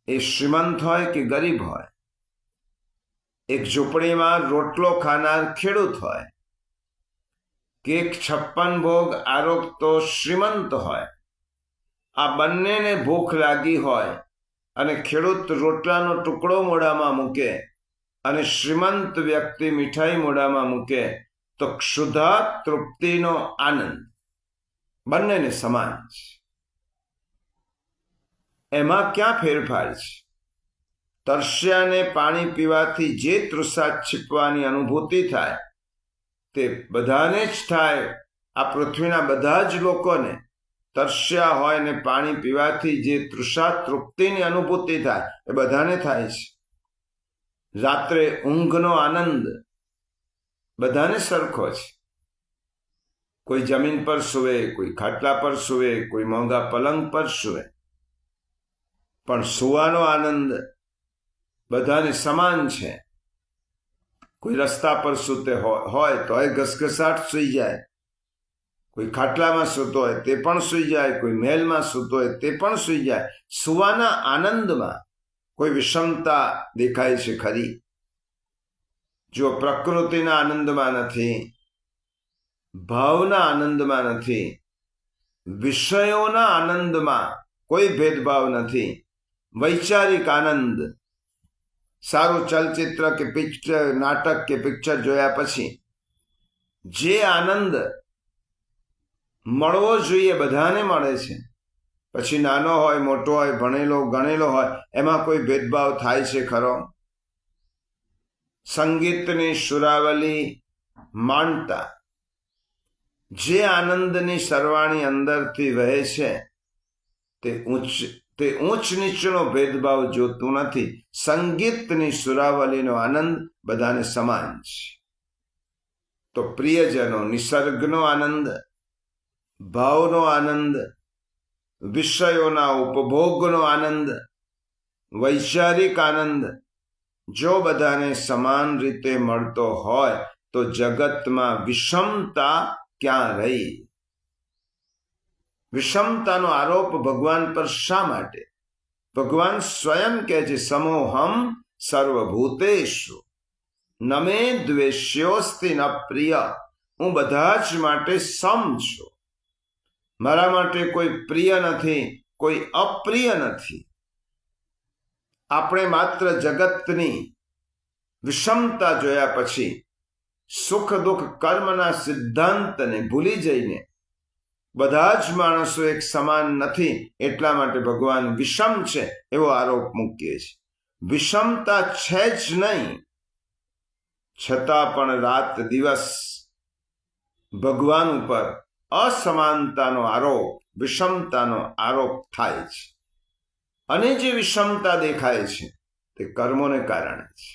Speaker 1: એ શ્રીમંત હોય કે ગરીબ હોય, એક ઝૂંપડીમાં રોટલો ખાનાર ખેડૂત હોય કે એક 56 ભોગ આરોગતો શ્રીમંત હોય, આ બંનેને ભૂખ લાગી હોય અને ખેડૂત રોટલાનો ટુકડો મોઢામાં મૂકે અને શ્રીમંત વ્યક્તિ મીઠાઈ મોઢામાં મૂકે તો ક્ષુધા તૃપ્તિનો આનંદ બંનેને સમાન છે. એમાં ક્યાં ફેરફાર છે? તરસ્યાને પાણી પીવાથી જે તૃષા છીપવાની અનુભૂતિ થાય તે બધાને જ થાય. આ પૃથ્વીના બધા જ લોકોને તરસ્યા હોય ને પાણી પીવાથી જે તૃષા તૃપ્તિની અનુભૂતિ થાય એ બધાને થાય છે. રાત્રે ઊંઘનો આનંદ બધાને સરખો છે. કોઈ જમીન પર સૂવે, કોઈ ખાટલા પર સૂવે, કોઈ મોંઘા પલંગ પર સૂવે, પણ સૂવાનો આનંદ બધાને સમાન છે. કોઈ રસ્તા પર સૂતે હોય તો એ ઘસઘસાટ સૂઈ જાય, કોઈ ખાટલામાં સૂતો હોય તે પણ સૂઈ જાય, કોઈ મહેલમાં સૂતો હોય તે પણ સૂઈ જાય. સૂવાના આનંદમાં કોઈ વિષમતા દેખાય છે ખરી? જો પ્રકૃતિના આનંદમાં નથી, ભાવના આનંદમાં નથી, વિષયોના આનંદમાં કોઈ ભેદભાવ નથી. વૈચારિક આનંદ, સારું ચલચિત્ર કે પિક્ચર, નાટક કે પિક્ચર જોયા પછી જે આનંદ મળવો જોઈએ બધાને મળે છે. પછી નાનો હોય, મોટો હોય, ભણેલો ગણેલો હોય, એમાં કોઈ ભેદભાવ થાય છે ખરો? સંગીતની સુરાવલી માણતા જે આનંદની સરવાણી અંદરથી વહે છે તે ઊંચ નીચનો ભેદભાવ જોતું નથી. સંગીતની સુરાવલીનો આનંદ બધાને સમાન છે. તો પ્રિયજનો, નિસર્ગનો આનંદ, ભાવનો આનંદ, વિષયોના ઉપભોગનો આનંદ, વૈચારિક આનંદ જો બધાને સમાન રીતે મળતો હોય તો જગતમાં વિષમતા ક્યાં રહી? વિષમતાનો આરોપ ભગવાન પર શા માટે? ભગવાન સ્વયં કહે છે, સમોહમ સર્વભૂતેષુ ન મે દ્વેષ્યોસ્તિ ન પ્રિય. હું બધા જ માટે સમ છું. મારા માટે કોઈ પ્રિય નથી, કોઈ અપ્રિય નથી. આપણે માત્ર જગતની વિષમતા જોયા પછી સુખ દુઃખ કર્મના સિદ્ધાંતને ભૂલી જઈને બધા જ માણસો એક સમાન નથી એટલા માટે ભગવાન વિષમ છે એવો આરોપ મૂકીએ છીએ. વિષમતા છે જ નહીં, છતાં પણ રાત દિવસ ભગવાન ઉપર અસમાનતાનો આરોપ, વિષમતાનો આરોપ થાય છે. અને જે વિષમતા દેખાય છે તે કર્મોને કારણે છે.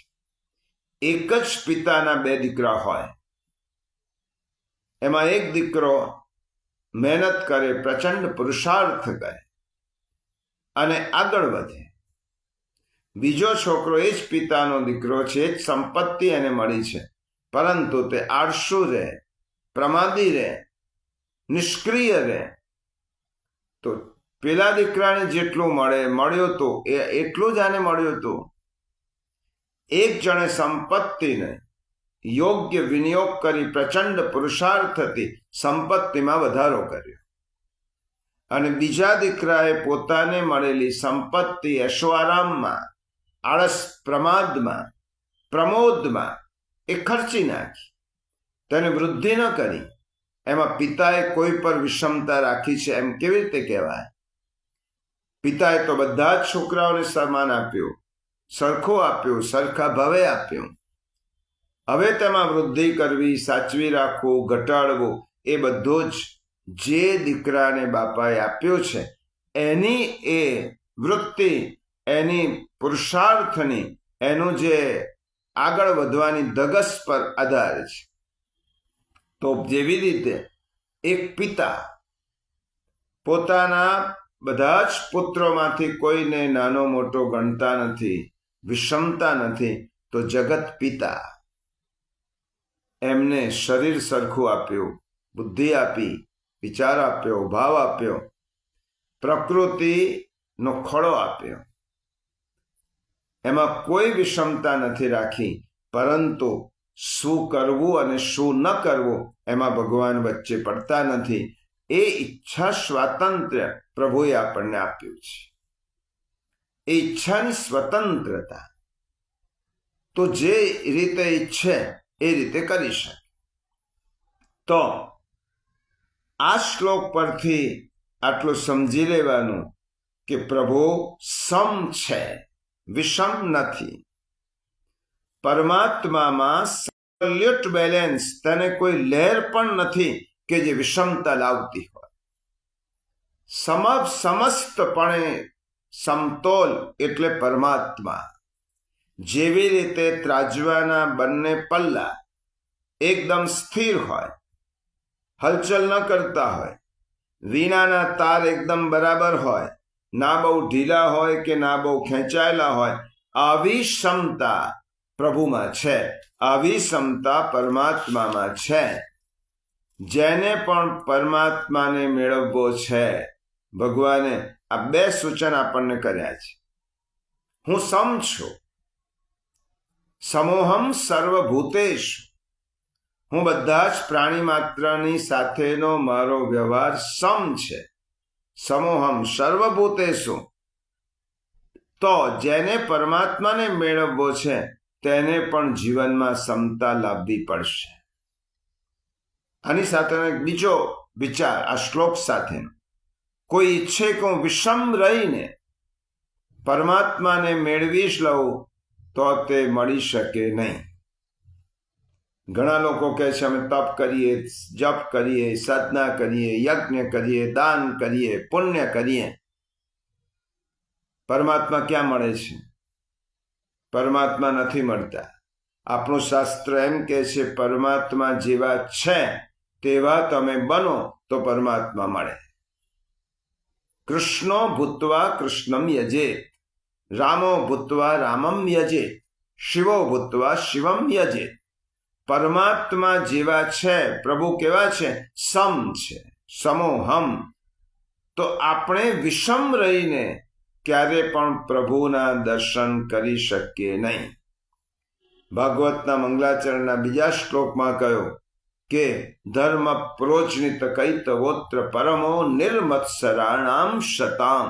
Speaker 1: એક જ પિતાના બે દીકરા હોય, એમાં એક દીકરો મહેનત કરે, પ્રચંડ પુરુષાર્થ કરે અને આગળ વધે. બીજો છોકરો એ જ પિતાનો દીકરો છે, એ જ સંપત્તિ એને મળી છે, પરંતુ તે આળસુ રહે, પ્રમાદી રહે, નિષ્ક્રિય રહે. તો પેલા દીકરાને જેટલું મળ્યું હતું એટલું જ આને મળ્યું હતું. એક જણે સંપત્તિને યોગ્ય વિનિયોગ કરી પ્રચંડ પુરુષાર્થથી સંપત્તિમાં વધારો કર્યો અને બીજા દીકરાએ પોતાને મળેલી સંપત્તિ એશોઆરામમાં, આળસ, પ્રમાદમાં, પ્રમોદમાં એ ખર્ચી નાખી, તેને વૃદ્ધિ ન કરી. એમાં પિતાએ કોઈ પર વિષમતા રાખી છે એમ કેવી રીતે કહેવાય? પિતાએ તો બધા જ છોકરાઓને સમાન આપ્યું, સરખું આપ્યું, સરખા ભાવે આપ્યું. હવે તેમાં વૃદ્ધિ કરવી, સાચવી રાખવું, ઘટાડવું એ બધું જ જે દીકરાને બાપાએ આપ્યું છે એની એ વૃત્તિ, એની પુરુષાર્થની, એનું જે આગળ વધવાની ધગસ પર આધાર છે. તો જેવી રીતે એક પિતા પોતાના બધા જ પુત્રોમાંથી કોઈને નાનો મોટો ગણતા નથી, વિષમતા નથી, તો જગત પિતા એમને શરીર સરખું આપ્યું, બુદ્ધિ આપી, વિચાર આપ્યો, ભાવ આપ્યો, પ્રકૃતિનો ખોળો આપ્યો. એમાં કોઈ વિષમતા નથી રાખી, પરંતુ શું કરવું અને શું ન કરવું એમાં ભગવાન વચ્ચે પડતા નથી. એ ઈચ્છા સ્વાતંત્ર્ય પ્રભુએ આપણને આપ્યું છે. એ ઈચ્છાની સ્વતંત્રતા તો જે રીતે ઈચ્છે એ રીતે કરી શકે. તો આ શ્લોક પરથી આટલું સમજી લેવાનું કે પ્રભુ સમ છે, વિષમ નથી. પરમાત્મામાં એબ્સોલ્યુટ બેલેન્સ, તેને કોઈ લહેર પણ નથી કે જે વિષમતા લાવતી હોય. સમસ્તપણે સમતોલ એટલે પરમાત્મા. જેવી રીતે ત્રાજવાના બંને પલ્લા એકદમ સ્થિર હોય, હલચલ ન કરતા હોય, વીણાના તાર એકદમ બરાબર હોય, ના બહુ ઢીલા હોય કે ના બહુ ખેંચાયેલા હોય, આવી ક્ષમતા પ્રભુમાં છે, આવી ક્ષમતા પરમાત્મામાં છે. જેને પણ પરમાત્માને મેળવવો છે, ભગવાને આ બે સૂચન આપણને કર્યા છે. હું સમ છું, સમોહમ સર્વભૂતેષુ. હું બધા જ પ્રાણી માત્રની સાથેનો મારો વ્યવહાર સમ છે. સમોહમ સર્વભૂતેષુ. તો જેને પરમાત્માને મેળવવો છે તેને પણ જીવનમાં સમતા લાવવી પડશે. આની સાથેનો એક બીજો વિચાર આ શ્લોક સાથેનો, કોઈ ઈચ્છે કે હું વિષમ રહીને પરમાત્માને મેળવી જ લઉં તો તે મળી શકે નહીં. ઘણા લોકો કહે છે અમે તપ કરીએ, જપ કરીએ, સાધના કરીએ, યજ્ઞ કરીએ, દાન કરીએ, પુણ્ય કરીએ, પરમાત્મા ક્યાં મળે છે? પરમાત્મા નથી મળતા. આપણું શાસ્ત્ર એમ કહે છે પરમાત્મા જેવા છે તેવા તમે બનો તો પરમાત્મા મળે. કૃષ્ણો ભૂત્વા કૃષ્ણમ યજેત, રામો ભૂત્વા રામમ યજેત. શિવો ભૂત્વા શિવમ યજેત. પરમાત્મા જેવા છે, પ્રભુ કેવા છે? સમ છે, સમોહમ. તો આપણે વિષમ રહીને ક્યારે પણ પ્રભુના દર્શન કરી શકીએ નહીં. ભાગવતના મંગલાચરણના બીજા શ્લોકમાં કહ્યું કે ધર્મ પ્રોજનિત કૈતવોત્ર પરમો નિર્મત્સરાણામ શતામ.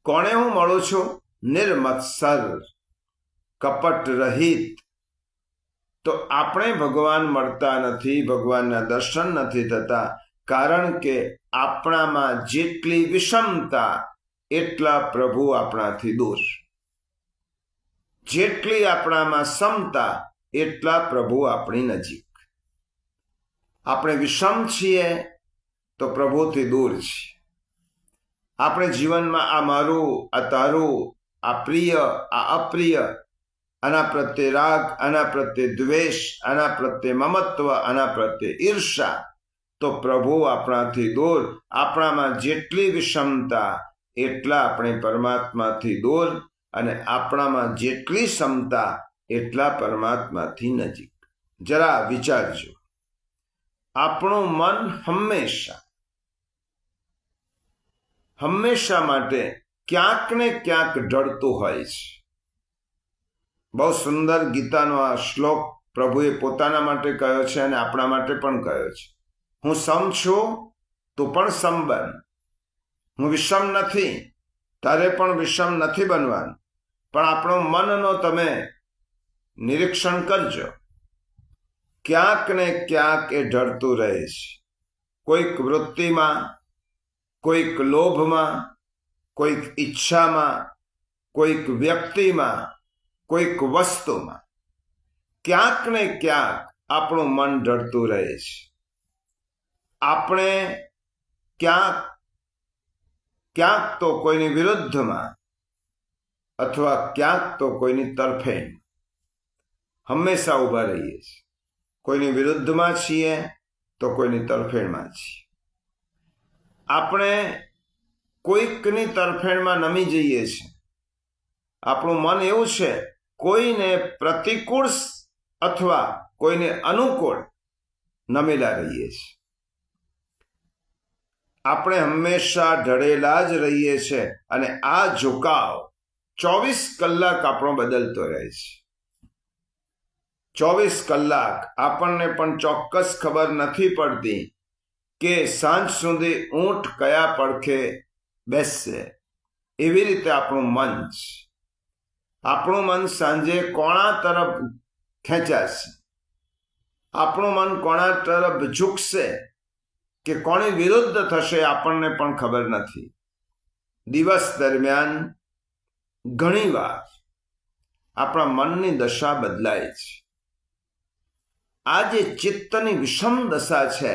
Speaker 1: કોણે હું મળું છું? નિર્મત્સર, કપટ રહિત. તો આપણે ભગવાન મળતા નથી, ભગવાનના દર્શન નથી થતા, કારણ કે આપણામાં જેટલી વિષમતા એટલા પ્રભુ આપણાથી દૂર. જેટલી આપણામાં સમતા એટલા પ્રભુ આપણી નજીક. આપણે વિષમ છીએ તો પ્રભુથી દૂર છીએ. આપણે જીવનમાં આ મારું, આ તારું, આ પ્રિય, આ અપ્રિય, આના પ્રત્યે રાગ, આના પ્રત્યે દ્વેષ, આના પ્રત્યે મમત્વ, આના પ્રત્યે ઈર્ષા, તો પ્રભુ આપણાથી દૂર. આપણામાં જેટલી વિષમતા એટલા આપણે પરમાત્માથી દૂર, અને આપણામાં જેટલી સમતા એટલા પરમાત્માથી નજીક. જરા વિચારજો, આપણું મન હંમેશા માટે ક્યાંક ને ક્યાંક ઢળતું હોય છે. બહુ સુંદર ગીતાનો આ શ્લોક પ્રભુએ પોતાના માટે કહ્યો છે અને આપણા માટે પણ કહ્યો છે. હું સમ છું, તું પણ સમ બન. હું વિષમ નથી, તારે પણ વિષમ નથી બનવાનું. પણ આપણો મનનો તમે નિરીક્ષણ કરજો, ક્યાંક ને ક્યાંક એ ઢળતું રહે છે. કોઈક વૃત્તિમાં, કોઈક લોભમાં, કોઈક ઈચ્છામાં, કોઈક વ્યક્તિમાં, કોઈક વસ્તુમાં ક્યાંક ને ક્યાંક આપણું મન ઢળતું રહે છે. આપણે ક્યાંક તો કોઈની વિરુદ્ધમાં અથવા ક્યાંક તો કોઈની તરફેણ હંમેશા ઊભા રહીએ છીએ. કોઈની વિરુદ્ધમાં છીએ તો કોઈની તરફેણમાં છીએ. આપણે કોઈકની તરફેણમાં નમી જઈએ છીએ. આપણું મન એવું છે, કોઈને પ્રતિકૂળ અથવા કોઈને અનુકૂળ નમેલા રહીએ છીએ. આપણે હંમેશા ઢળેલા જ રહીએ છીએ, અને આ ઝુકાવ 24 કલાક આપણો બદલતો રહે છે. 24 કલાક આપણને પણ ચોક્કસ ખબર નથી પડતી કે સાંજ સુધી ઊંટ કયા પડખે બેસશે. એવી રીતે આપણું મન છે. આપણું મન સાંજે કોણા તરફ ખેંચાશે, આપણું મન કોણા તરફ ઝૂકશે કે કોની વિરુદ્ધ થશે, આપણને પણ ખબર નથી. દિવસ દરમિયાન ઘણીવાર આપણા મનની દશા બદલાય છે. આ જે ચિત્તની વિષમ દશા છે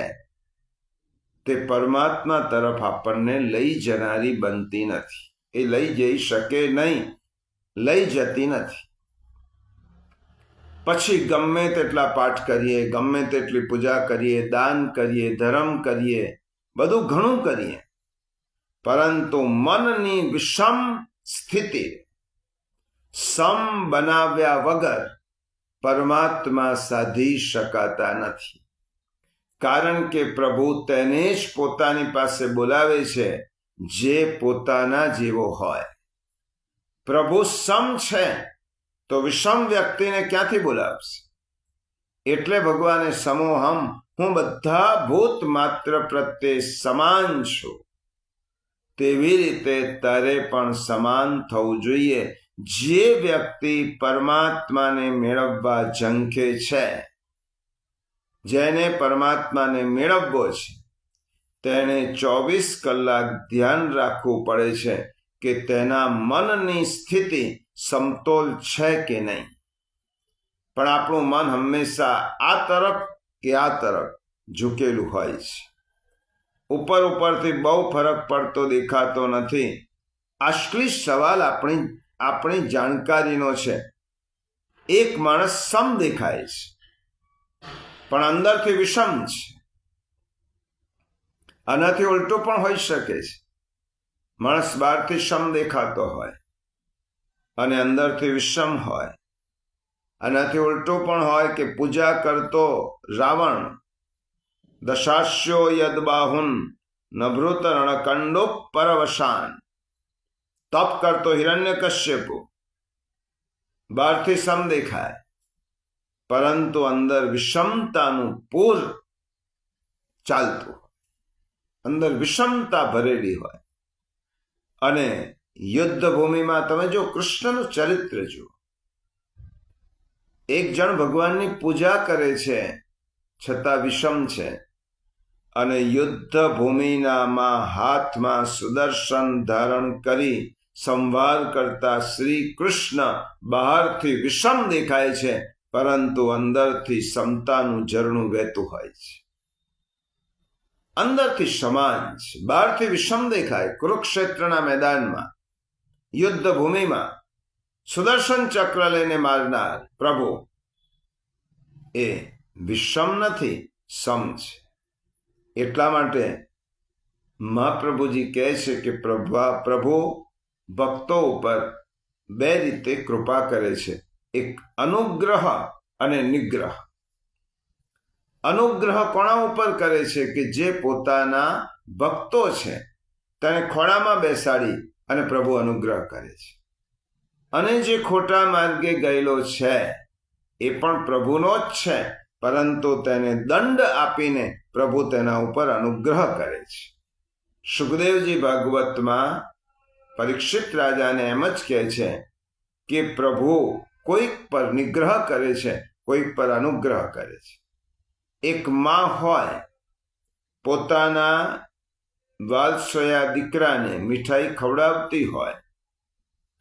Speaker 1: તે પરમાત્મા તરફ આપણને લઈ જનારી બનતી નથી. એ લઈ જઈ શકે નહીં, લઈ જતી નથી. પછી ગમે તેટલા પાઠ કરીએ, ગમે તેટલી પૂજા કરીએ, દાન કરીએ, ધર્મ કરીએ, બધું ઘણું કરીએ, પરંતુ મનની વિષમ સ્થિતિ સમ બનાવ્યા વગર પરમાત્મા સાધી શકાતા નથી. કારણ કે પ્રભુ તેને જ પોતાની પાસે બોલાવે છે જે પોતાના જેવો હોય. પ્રભુ સમ છે તો વિષમ વ્યક્તિને ક્યાંથી બોલાવશે? એટલે ભગવાને સમોહમ, હું બધા ભૂત માત્ર પ્રત્યે સમાન છું, તેવી રીતે તારે પણ સમાન થવું જોઈએ. જે વ્યક્તિ પરમાત્માને મેળવવા ઝંખે છે, જેને પરમાત્માને મેળવવો છે, તેને 24 કલાક ધ્યાન રાખવું પડે છે કે તેના મનની સ્થિતિ સમતોલ છે કે નહીં. પણ આપણું મન હંમેશા આ તરફ કે આ તરફ ઝૂકેલું હોય છે. ઉપરથી બહુ ફરક પડતો દેખાતો નથી. અસલી સવાલ આપણી જાણકારીનો છે. એક માણસ સમ દેખાય છે પણ અંદરથી વિષમ છે. આનાથી ઉલટું પણ હોઈ શકે છે. માણસ બહારથી સમ દેખાતો હોય અને અંદરથી વિષમ હોય. આનાથી ઉલટું પણ હોય કે પૂજા કરતો રાવણ દશાસ્યો યદબાહુન નભૃત રણકંડો પરવશાન, તપ કરતો હિરણ્યકશ્યપુ બહારથી સમ દેખાય પરંતુ અંદર વિષમતાનું પૂર ચાલતું, અંદર વિષમતા ભરેલી હોય. અને યુદ્ધ ભૂમિમાં તમે જો કૃષ્ણનું ચરિત્ર જુઓ, એક જણ ભગવાનની પૂજા કરે છે છતાં વિષમ છે, અને યુદ્ધ ભૂમિનામાં હાથમાં સુદર્શન ધારણ કરી સંવાર કરતા શ્રી કૃષ્ણ બહારથી વિષમ દેખાય છે પરંતુ અંદરથી સમતાનું ઝરણું વહેતું હોય છે. અંદરથી સમાન છે, બહારથી વિષમ દેખાય. કુરુક્ષેત્રના મેદાનમાં યુદ્ધ ભૂમિમાં સુદર્શન ચક્ર લઈને મારનાર પ્રભુ એ વિષમ નથી, સમ છે. એટલા માટે મહાપ્રભુજી કહે છે કે પ્રભુ ભક્તો ઉપર બે રીતે કૃપા કરે છે, એક અનુગ્રહ અને નિગ્રહ. અનુગ્રહ કોના ઉપર કરે છે કે જે પોતાના ભક્તો છે તેને ખોળામાં બેસાડી અને પ્રભુ અનુગ્રહ કરે છે. અને જે ખોટા માર્ગે ગયેલો છે એ પણ પ્રભુનો જ છે, પરંતુ તેને દંડ આપીને પ્રભુ તેના ઉપર અનુગ્રહ કરે છે. સુખદેવજી ભાગવતમાં પરીક્ષિત રાજાને એમ જ કહે છે કે પ્રભુ કોઈક પર નિગ્રહ કરે છે, કોઈક પર અનુગ્રહ કરે છે. એક માં હોય, પોતાના વાલસોયા દીકરાને મીઠાઈ ખવડાવતી હોય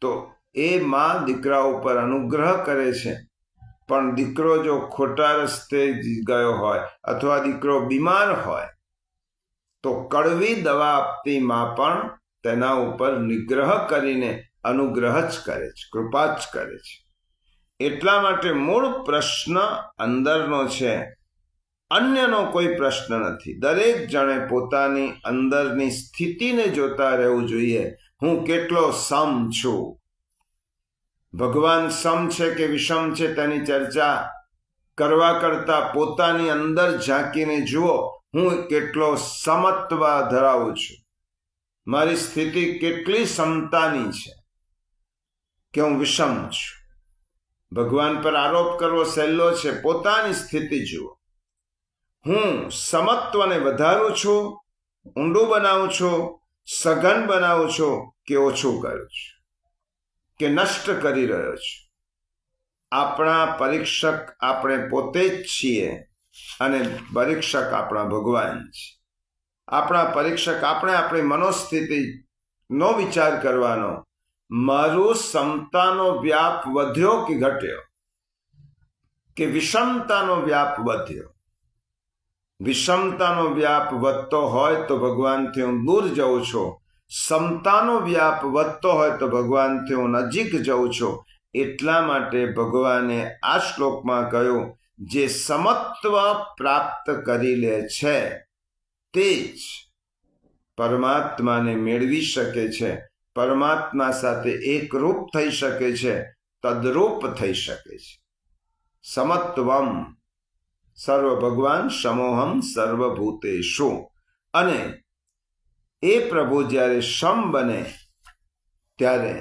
Speaker 1: તો એ માં દીકરા ઉપર અનુગ્રહ કરે છે, પણ દીકરો જો ખોટા રસ્તે ગયો હોય અથવા દીકરો બીમાર હોય તો કડવી દવા આપતી માં પણ તેના ઉપર નિગ્રહ કરીને અનુગ્રહ જ કરે છે, કૃપા જ કરે છે. એટલા માટે મૂળ પ્રશ્ન અંદરનો છે, અન્યનો કોઈ પ્રશ્ન નથી. દરેક જણે પોતાની અંદરની સ્થિતિને જોતા રહેવું જોઈએ. હું કેટલો સમ છું. ભગવાન સમ છે કે વિષમ છે તેની ચર્ચા કરવા કરતા પોતાની અંદર ઝાંકીને જુઓ, હું કેટલો સમત્વ ધરાવું છું, મારી સ્થિતિ કેટલી સમતાની છે કે હું વિષમ છું. ભગવાન પર આરોપ કરવો સહેલો છે, પોતાની સ્થિતિ જુઓ. હું સમત્વને વધારું છું, ઊંડું બનાવું છું, સઘન બનાવું છું કે ઓછું કરું છું કે નષ્ટ કરી રહ્યો છું. આપણા પરીક્ષક આપણે પોતે જ છીએ અને પરીક્ષક આપણા ભગવાન છે. આપણા પરીક્ષક આપણે આપણી મનોસ્થિતિનો વિચાર કરવાનો, મારું સમતાનો વ્યાપ વધ્યો કે ઘટ્યો, કે વિષમતાનો વ્યાપ વધ્યો. વિષમતાનો વ્યાપ વધતો હોય તો ભગવાનથી હું દૂર જઉં છું, સમતાનો વ્યાપ વધતો હોય તો ભગવાનથી હું નજીક જઉં છું. એટલા માટે ભગવાને આ શ્લોકમાં કહ્યું, જે સમત્વ પ્રાપ્ત કરી લે છે તે જ પરમાત્માને મેળવી શકે છે, પરમાત્મા સાથે એકરૂપ થઈ શકે છે, તદરૂપ થઈ શકે છે. સમત્વમ સર્વ ભગવાન સમોહમ સર્વભૂતેષુ. અને એ પ્રભુ જ્યારે સમ બને ત્યારે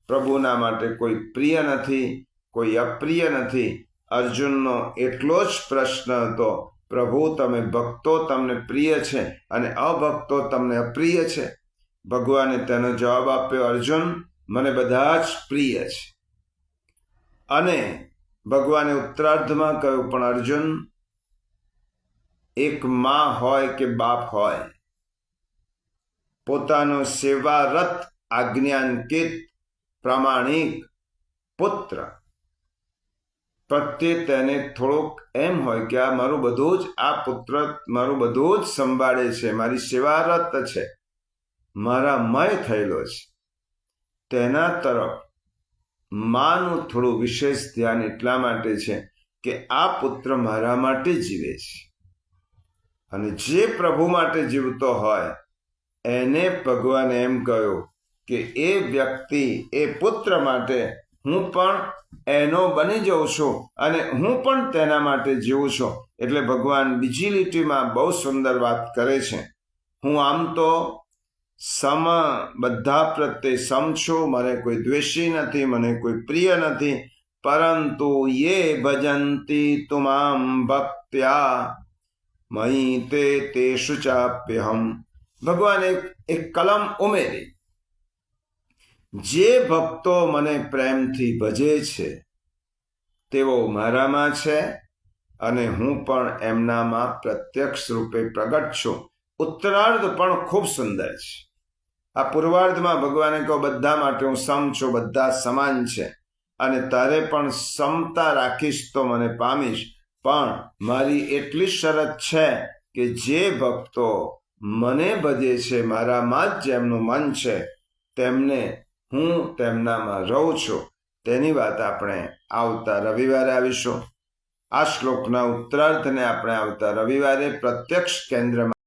Speaker 1: પ્રભુના માટે કોઈ પ્રિય નથી, કોઈ અપ્રિય નથી. અર્જુનનો એટલો જ પ્રશ્ન હતો, પ્રભુ તમે ભક્તો તમને પ્રિય છે અને અભક્તો તમને અપ્રિય છે? ભગવાને તેનો જવાબ આપ્યો, અર્જુન મને બધા જ પ્રિય છે. અને ભગવાને ઉત્તરાર્ધમાં કહ્યું, પણ અર્જુન એક માં હોય કે બાપ હોય, પોતાનો સેવારત આજ્ઞાંકિત પ્રામાણિક પુત્ર પ્રત્યે તેને થોડોક એમ હોય કે આ મારું બધું જ, આ પુત્ર મારું બધું જ સંભાળે છે, મારી સેવારત છે, મારા મય થયેલો છે, તેના તરફ માનું થોડું વિશેષ ધ્યાન એટલા માટે છે કે આ પુત્ર મારા માટે જીવે છે. અને જે પ્રભુ માટે જીવતો હોય એને ભગવાને એમ કહ્યું કે એ વ્યક્તિ એ પુત્ર માટે હું પણ એનો બની જાઉં છું અને હું પણ તેના માટે જીવું છું. એટલે ભગવાન બીજી લીટીમાં બહુ સુંદર વાત કરે છે, હું આમ તો બધા પ્રત્યે સમ છું, મને કોઈ દ્વેષી નથી, મને કોઈ પ્રિય નથી, પરંતુ યે ભજંતી તુમામ ભક્ત્યા મયી તે તેષુ ચાપ્યહમ. ભગવાને એક કલમ ઉમેરી, જે ભક્તો મને પ્રેમથી ભજે છે તેઓ મારામાં છે અને હું પણ એમનામાં પ્રત્યક્ષ રૂપે પ્રગટ છું. ઉત્તરાર્ધ પણ ખૂબ સુંદર છે. આ પૂર્વાર્ધમાં ભગવાને કહ્યું બધા માટે હું સમ છું, બધા સમાન છે અને તારે પણ સમતા રાખીશ તો મને પામીશ. પણ મારી એટલી શરત છે કે જે ભક્તો મને ભજે છે, મારામાં જ જેમનું મન છે, તેમને હું તેમનામાં રહું છું. તેની વાત આપણે આવતા રવિવારે આવીશું. આ શ્લોકના ઉત્તરાર્ધને આપણે આવતા રવિવારે પ્રત્યક્ષ કેન્દ્રમાં